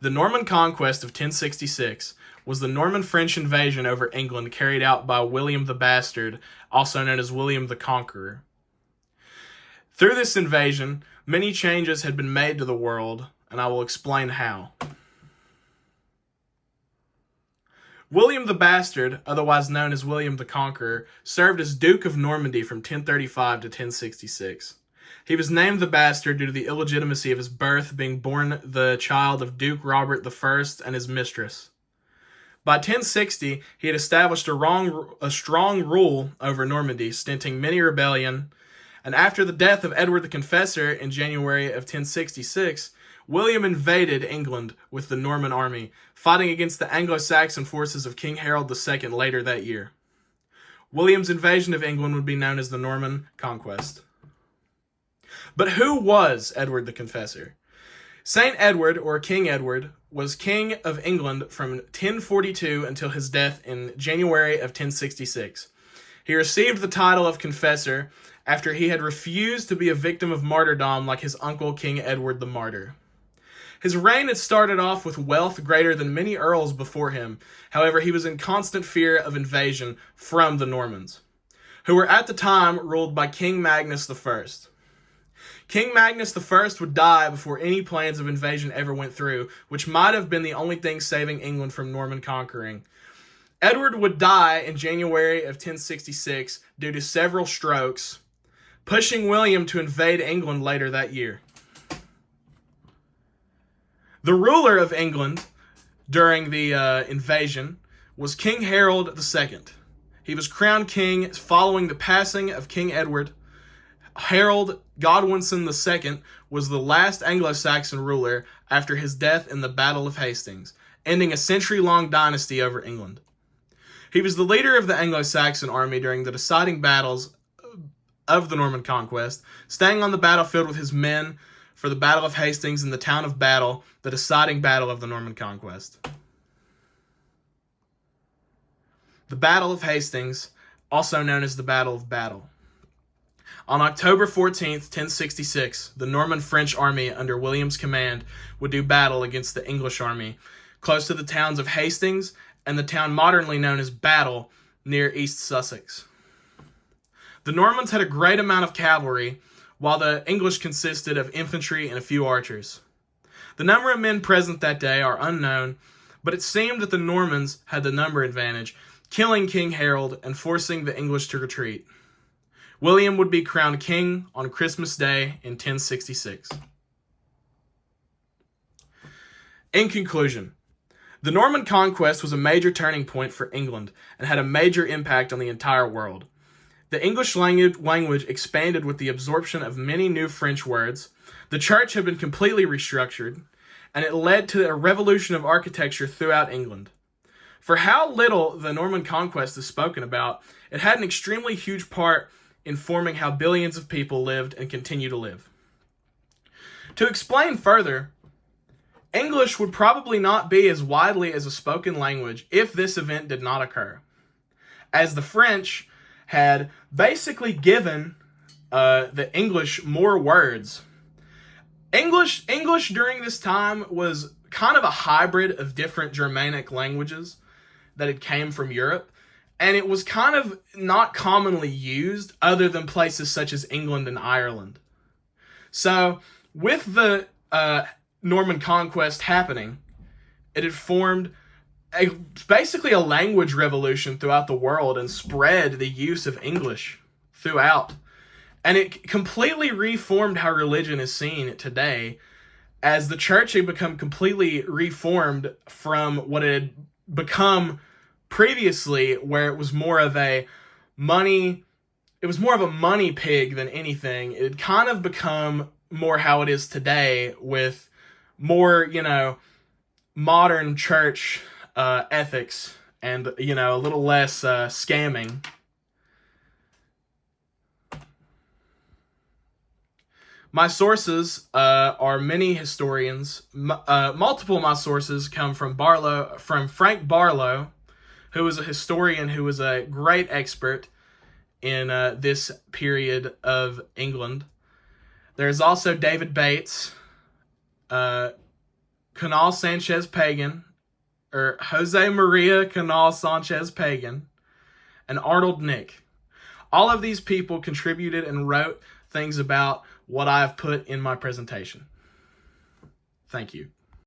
The Norman Conquest of 1066 was the Norman French invasion over England carried out by William the Bastard, also known as William the Conqueror. Through this invasion, many changes had been made to the world, and I will explain how. William the Bastard, otherwise known as William the Conqueror, served as Duke of Normandy from 1035 to 1066. He was named the Bastard due to the illegitimacy of his birth, being born the child of Duke Robert I and his mistress. By 1060, he had established a strong rule over Normandy, stinting many rebellion, and after the death of Edward the Confessor in January of 1066, William invaded England with the Norman army, fighting against the Anglo-Saxon forces of King Harold II later that year. William's invasion of England would be known as the Norman Conquest. But who was Edward the Confessor? Saint Edward, or King Edward, was King of England from 1042 until his death in January of 1066. He received the title of Confessor after he had refused to be a victim of martyrdom like his uncle King Edward the Martyr. His reign had started off with wealth greater than many earls before him. However, he was in constant fear of invasion from the Normans, who were at the time ruled by King Magnus I. King Magnus I would die before any plans of invasion ever went through, which might have been the only thing saving England from Norman conquering. Edward would die in January of 1066 due to several strokes, pushing William to invade England later that year. The ruler of England during the invasion was King Harold II. He was crowned king following the passing of King Edward. Harold Godwinson II was the last Anglo-Saxon ruler after his death in the Battle of Hastings, ending a century-long dynasty over England. He was the leader of the Anglo-Saxon army during the deciding battles of the Norman Conquest, staying on the battlefield with his men for the Battle of Hastings and the town of Battle, the deciding battle of the Norman Conquest. The Battle of Hastings, also known as the Battle of Battle. On October 14th, 1066, the Norman French army under William's command would do battle against the English army, close to the towns of Hastings and the town modernly known as Battle, near East Sussex. The Normans had a great amount of cavalry, while the English consisted of infantry and a few archers. The number of men present that day are unknown, but it seemed that the Normans had the number advantage, killing King Harold and forcing the English to retreat. William would be crowned king on Christmas Day in 1066. In conclusion, the Norman Conquest was a major turning point for England and had a major impact on the entire world. The English language expanded with the absorption of many new French words. The church had been completely restructured, and it led to a revolution of architecture throughout England. For how little the Norman Conquest is spoken about, it had an extremely huge part in forming how billions of people lived and continue to live. To explain further, English would probably not be as widely as a spoken language if this event did not occur, as the French had basically given the English more words. English during this time was kind of a hybrid of different Germanic languages that had came from Europe, and it was kind of not commonly used other than places such as England and Ireland. So, with the Norman Conquest happening, it had formed basically a language revolution throughout the world and spread the use of English throughout. And it completely reformed how religion is seen today, as the church had become completely reformed from what it had become previously, where it was more of a money pig than anything. It had kind of become more how it is today, with more, modern church ethics and, a little less scamming. My sources are many historians. Multiple of my sources come from Frank Barlow, who was a historian who was a great expert in this period of England. There's also David Bates, Canal Sanchez Pagan, or Jose Maria Canal Sanchez Pagan, and Arnold Nick. All of these people contributed and wrote things about what I have put in my presentation. Thank you.